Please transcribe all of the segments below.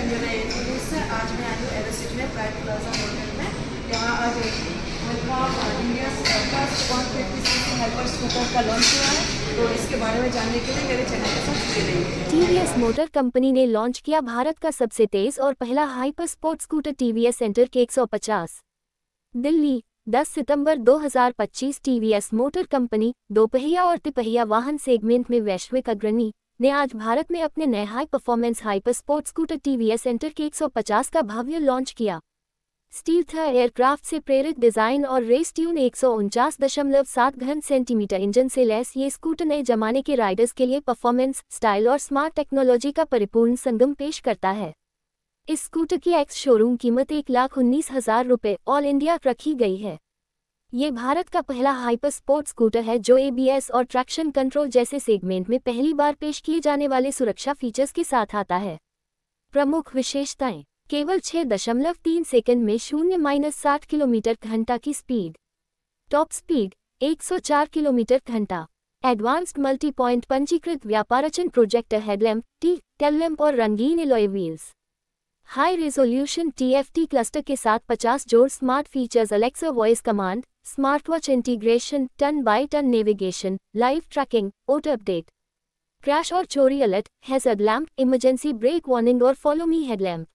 Anjana agency से। आज मैं आई हूँ एवरसिटी में प्राइड प्लाजा होटल में। यहाँ आज India first 150cc hyper scooter का लॉन्च हुआ है, तो इसके बारे में जानने के लिए मेरे चैनल के साथ जुड़े रहिए। टीवीएस मोटर कंपनी ने लॉन्च किया भारत का सबसे तेज और पहला hyper sport scooter TVS enter के 150। दिल्ली 10 सितंबर 2025। टीवीएस मोटर कंपनी दोपहिया और तिपहिया वाहन सेगमेंट में वैश्विक अग्रणी ने आज भारत में अपने नए high performance hyper sport scooter TVS enter के 150 का भव्य लॉन्च किया। स्टील्थ एयरक्राफ्ट से प्रेरित डिजाइन और रेस ट्यून 149.7 घन सेंटीमीटर इंजन से लैस ये स्कूटर नए जमाने के राइडर्स के लिए परफॉर्मेंस, स्टाइल और स्मार्ट टेक्नोलॉजी का परिपूर्ण संगम पेश करता है। इस स्कूटर की एक्स शोरूम कीमत 1,19,000 रुपये ऑल इंडिया रखी गई है। ये भारत का पहला हाइपर स्पोर्ट स्कूटर है जो एबीएस और ट्रैक्शन कंट्रोल जैसे सेगमेंट में पहली बार पेश किए जाने वाले सुरक्षा फीचर्स के साथ आता है। प्रमुख विशेषताएं: केवल 6.3 सेकंड में 0-60 किलोमीटर घंटा की स्पीड। टॉप स्पीड 104 किलोमीटर घंटा। एडवांस्ड मल्टी पॉइंट पंजीकृत व्यापारचन प्रोजेक्टर हेडलैम्प, टेल लैम्प और रंगीन alloy wheels. High resolution TFT cluster के साथ 50 जोड़ smart features: Alexa voice command, smart watch integration, turn by turn navigation, live tracking, auto update, crash और चोरी alert, hazard lamp, emergency brake warning और follow me headlamp.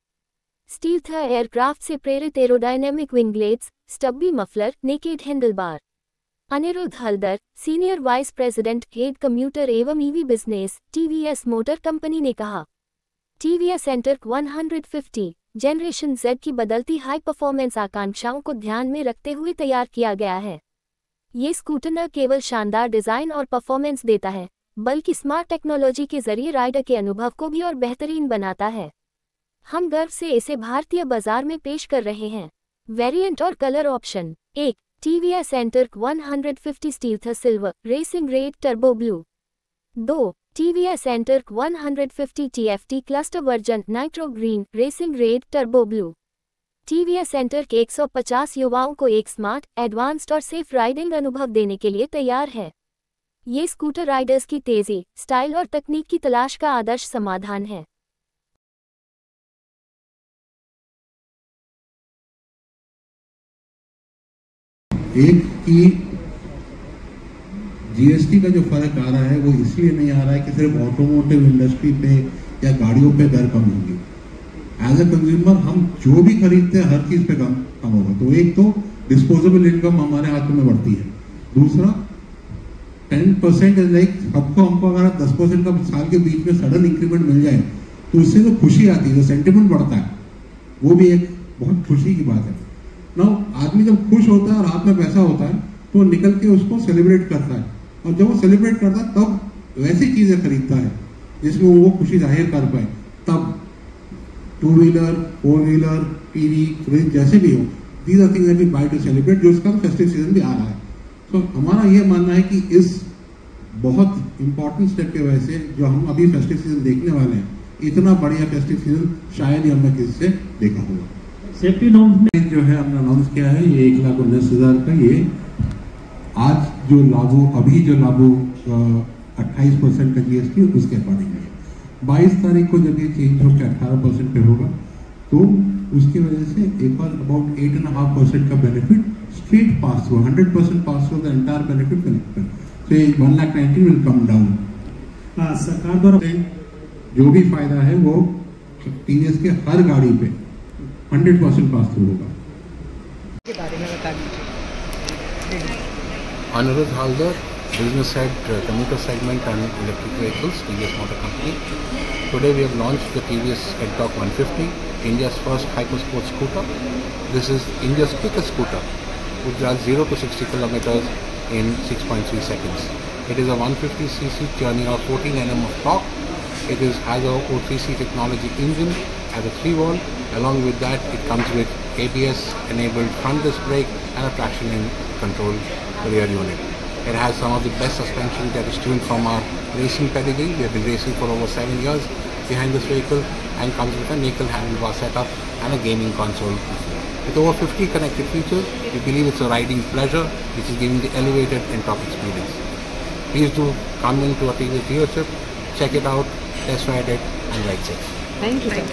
Stealth aircraft से प्रेरित aerodynamic winglets, stubby muffler, naked handlebar. Anirudh Haldar, senior vice president head commuter एवं EV business, TVS motor company ने कहा, TVS enter 150 generation Z की बदलती हाई परफॉर्मेंस आकांक्षाओं को ध्यान में रखते हुए तैयार किया गया है। ये स्कूटर न केवल शानदार डिजाइन और परफॉर्मेंस देता है, बल्कि स्मार्ट टेक्नोलॉजी के जरिए राइडर के अनुभव को भी और बेहतरीन बनाता है। हम गर्व से इसे भारतीय बाजार में पेश कर रहे हैं। वेरिएंट और colour option: 1. TVS enter 150 stealth silver racing red turbo blue. 2. TVS enter 150 TFT cluster version nitro green racing red turbo blue. TVS enter के 150 युवाओं को एक स्मार्ट, एडवांस्ड और सेफ राइडिंग अनुभव देने के लिए तैयार है। ये स्कूटर राइडर्स की तेजी, स्टाइल और तकनीक की तलाश का आदर्श समाधान है। एक की जीएसटी का जो फर्क आ रहा है वो इसलिए नहीं आ रहा है कि सिर्फ ऑटोमोटिव इंडस्ट्री पे या गाड़ियों पे दर कम होगी। एज अ कंज्यूमर हम जो भी खरीदते हैं हर चीज पे कम होगा। तो एक तो डिस्पोजेबल इनकम हमारे हाथों में बढ़ती है। दूसरा 10% लाइक हमको अगर 10% का साल के बीच में सडन इंक्रीमेंट मिल जाए तो उससे जो खुशी आती है, जो सेंटिमेंट बढ़ता है, वो भी एक बहुत खुशी की बात है ना। आदमी जब खुश होता है और हाथ में पैसा होता है तो निकल के उसको सेलिब्रेट करता है, और जब वो सेलिब्रेट करता है तब वैसी चीजें खरीदता है जिसमें वो खुशी जाहिर कर पाए। तब 2 व्हीलर, 4 व्हीलर, टीवी, फ्रिज जैसे भी हो, these are things that we buy to celebrate, जो उसका फेस्टिव सीजन भी आ रहा है। तो हमारा ये मानना है कि इस बहुत इंपॉर्टेंट स्टेप की वजह से जो हम अभी फेस्टिव सीजन देखने वाले हैं, इतना बढ़िया फेस्टिव सीजन शायद ही हमने किसी से देखा होगा। सेफ्टी नॉर्म्स में जो है हमने अनाउंस किया है, ये 1,19,000 का, ये आज जो लागू 28% का जीएसटी उसके अकॉर्डिंग है। 22 तारीख को जब ये चेंज होकर 18% पे होगा तो उसकी वजह से एक और अबाउट 8.5% का बेनिफिट स्ट्रेट पास हुआ, 100% पास हुआ, द एंटायर बेनिफिट कनेक्टेड, तो 1,90,000 विल कम डाउन। सरकार द्वारा जो भी फायदा है वो टीवीएस के हर गाड़ी पे 100% पास थ्रू होगा। के बारे में बता दीजिए। Anirudh Haldar, Business Head, Commuter Segment and Electric Vehicles, TVS Motor Company. Today we have launched the TVS NTORQ 150, India's first hypersport scooter. This is India's quickest scooter, which does 0 to 60 kilometers in 6.3 seconds. It is a 150cc churning out 14 Nm of torque. It has a O3C technology engine, has a 3-valve. Along with that, it comes with ABS enabled front disc brake and a traction control rear unit. It has some of the best suspension that is tuned from our racing pedigree. We have been racing for over 7 years behind this vehicle, and comes with a nickel handlebar setup and a gaming console. With over 50 connected features, we believe it's a riding pleasure which is giving the elevated NTORQ experience. Please do come into a TVS dealership, check it out, test ride it and ride safe. Thank you.